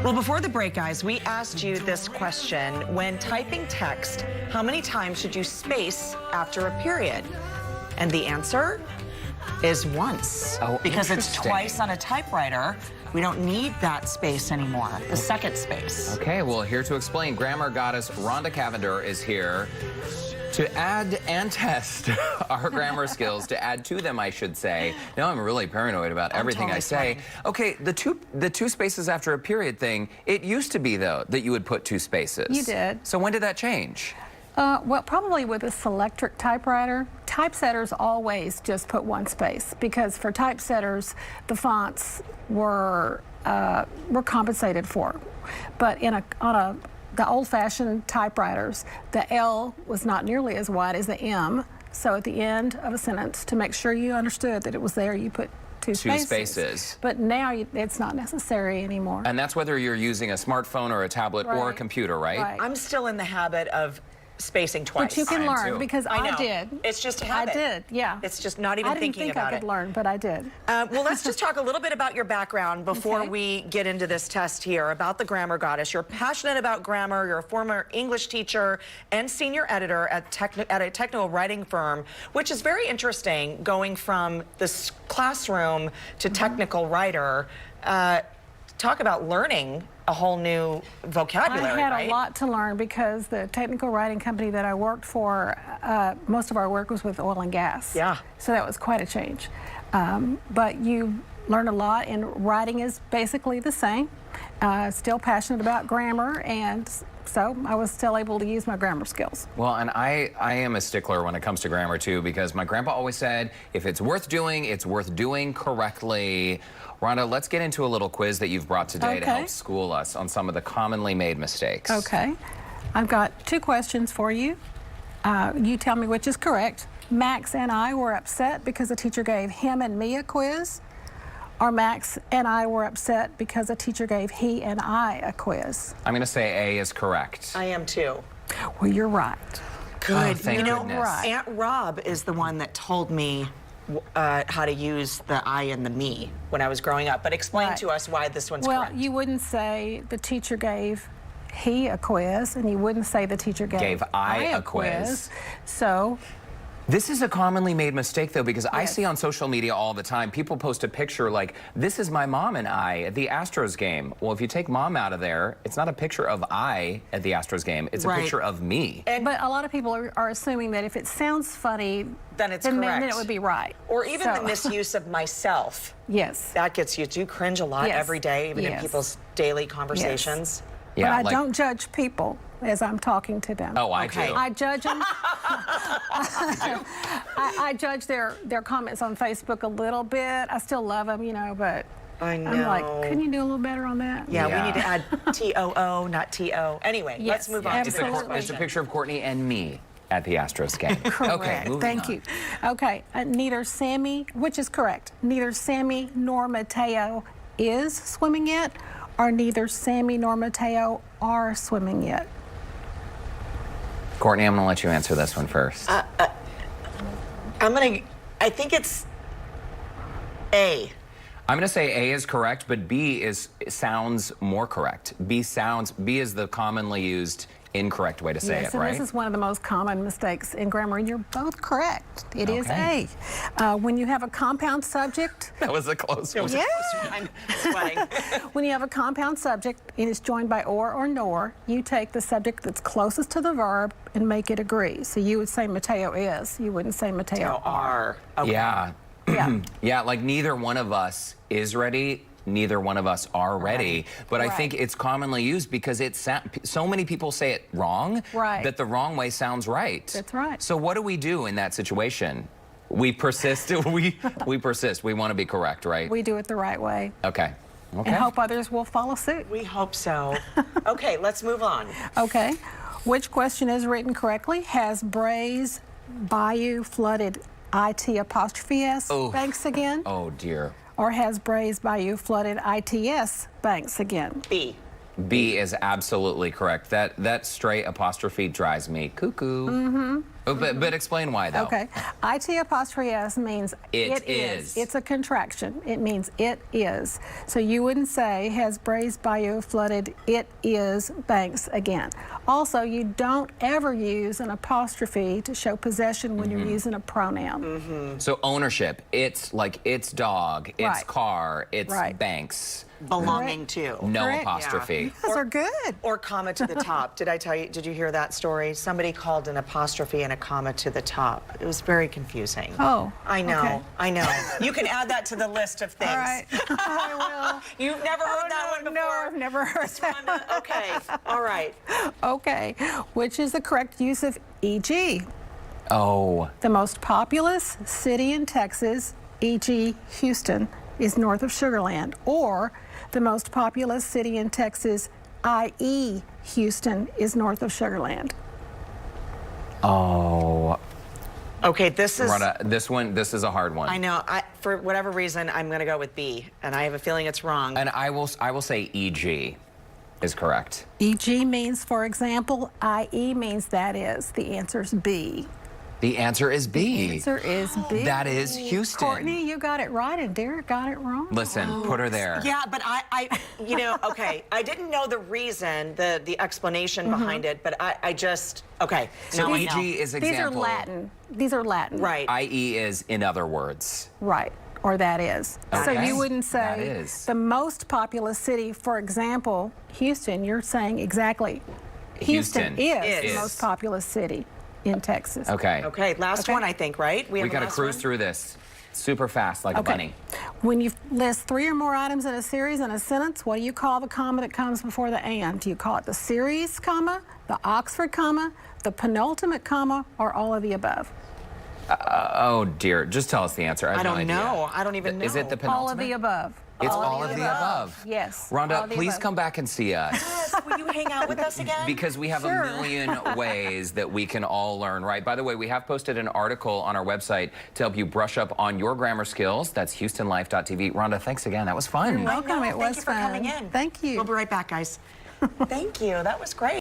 Well, before the break, guys, we asked you this question. When typing text, how many times should you space after a period? And the answer is once. Oh, because it's interesting. twice on a typewriter. We don't need that space anymore, the second space. Okay, well, here to explain, grammar goddess Rhonda Cavender is here to add and test our grammar skills, to add to them, I should say. Now I'm really paranoid about everything I say. Okay, the two spaces after a period thing, it used to be, though, that you would put two spaces. You did. So when did that change? Well, probably with a Selectric typewriter. Typesetters always just put one space because for typesetters, the fonts were compensated for. But on the old-fashioned typewriters, the L was not nearly as wide as the M. So at the end of a sentence, to make sure you understood that it was there, you put two spaces. But now it's not necessary anymore. And that's whether you're using a smartphone or a tablet or a computer, right? I'm still in the habit of spacing twice. But you can learn because I did. It's just a habit. I did, yeah. It's just not even thinking about it. I didn't think I could learn, but I did. Well, let's just talk a little bit about your background before we get into this test here about the Grammar Goddess. You're passionate about grammar. You're a former English teacher and senior editor at a technical writing firm, which is very interesting, going from this classroom to technical writer. Talk about learning a whole new vocabulary, I had a lot to learn because the technical writing company that I worked for, most of our work was with oil and gas. Yeah. So that was quite a change. But you learn a lot, and writing is basically the same. Still passionate about grammar, and so I was still able to use my grammar skills. Well, and I am a stickler when it comes to grammar, too, because my grandpa always said, if it's worth doing correctly. Rhonda, let's get into a little quiz that you've brought today to help school us on some of the commonly made mistakes. Okay. I've got two questions for you. You tell me which is correct. Max and I were upset because the teacher gave him and me a quiz. Or Max and I were upset because a teacher gave he and I a quiz. I'm going to say A is correct. I am too. Well, you're right. Good. Oh, thank goodness. Right. Aunt Rob is the one that told me how to use the I and the me when I was growing up. But explain to us why this one's correct. Well, you wouldn't say the teacher gave he a quiz, and you wouldn't say the teacher gave I a quiz. So this is a commonly made mistake, though, because I see on social media all the time, people post a picture like, this is my mom and I at the Astros game. Well, if you take mom out of there, it's not a picture of I at the Astros game. It's a picture of me. But a lot of people are assuming that if it sounds funny, then it's correct. Then it would be right. Or even the misuse of myself. Yes. That gets you. Do you cringe a lot every day, even in people's daily conversations? Yeah, but I don't judge people as I'm talking to them. Oh, I do. I judge them. I judge their comments on Facebook a little bit. I still love them, you know, but I know. I'm like, couldn't you do a little better on that? Yeah, we need to add T-O-O, not T-O. Anyway, let's move on. It's a picture of Courtney and me at the Astros game. Correct. Okay, moving Thank on. you. Okay, neither Sammy, which is correct, neither Sammy nor Mateo is swimming yet, or neither Sammy nor Mateo are swimming yet. Courtney, I'm going to let you answer this one first. I think it's A. I'm going to say A is correct, but B sounds more correct. B is the commonly used incorrect way to say it, right? Yes, and this is one of the most common mistakes in grammar, and you're both correct. It is A. When you have a compound subject... That was a close one. Yeah. I'm sweating. When you have a compound subject and it's joined by or nor, you take the subject that's closest to the verb and make it agree. So you would say Mateo is. You wouldn't say Mateo are. Okay. Yeah. Yeah. Yeah, like neither one of us is ready. Neither one of us are ready, but I think it's commonly used because so many people say it wrong that the wrong way sounds right. That's right. So what do we do in that situation? We persist. we persist. We want to be correct, right? We do it the right way. Okay. And hope others will follow suit. We hope so. Okay, let's move on. Okay. Which question is written correctly? Has Bray's Bayou flooded IT''s banks again? Oh, dear. Or has Bray's Bayou flooded ITS banks again? B. B is absolutely correct. That stray apostrophe drives me cuckoo. But explain why, though. Okay. IT apostrophe S means It is. It's a contraction. It means it is. So you wouldn't say, has Brays Bayou flooded? It is Banks again. Also, you don't ever use an apostrophe to show possession when you're using a pronoun. So ownership, it's like it's dog, it's Right. car, it's Right. Banks. Belonging to. No Correct. apostrophe. Those are good. Or comma to the top. Did I tell you, did you hear that story? Somebody called an apostrophe and a comma to the top. It was very confusing. Oh, I know, okay. I know. You can add that to the list of things. All right. I You've never heard that one will. before? No, I've never heard that. Rhonda? Okay, all right. Okay. Which is the correct use of e.g.? Oh, The most populous city in Texas, e.g. Houston, is north of Sugar Land. Or the most populous city in Texas, i.e. Houston, is north of Sugar Land. oh. Okay, this is, Rhonda, this is a hard one. I know, for whatever reason, I'm gonna go with B, and I have a feeling it's wrong. And I will say EG is correct. E.g. means, for example, i.e. means that is. The answer is B. The answer is B. The answer is B. That is Houston. Courtney, you got it right, and Derek got it wrong. Listen, put her there. Yeah, but you know, okay, I didn't know the reason, the explanation behind it, but I just, okay. So now I EG know. is These are example. Latin. These are Latin. Right. IE is in other words. Right, or that is. So Okay. you wouldn't That say is. the most populous city, for example, Houston. You're saying exactly. Houston is the is. most populous city in Texas. Okay. Okay, last Okay. one, I think, right? We have got to a last cruise one? through this super fast like a bunny. When you list 3 or more items in a series in a sentence, what do you call the comma that comes before the and? Do you call it the series comma, the Oxford comma, the penultimate comma, or all of the above? Oh dear, just tell us the answer. I have I no don't idea. know. I don't even know. Is it the penultimate? All of the above. It's all of the above. Yes. all Rhonda, of the please above. come back and see us. Yes, will you hang out with us again? Because we have Sure. a million ways that we can all learn, right? By the way, we have posted an article on our website to help you brush up on your grammar skills. That's HoustonLife.tv. Rhonda, thanks again. That was fun. Welcome. I know. It was Thank you for fun. coming in. Thank you. We'll be right back, guys. Thank you. That was great.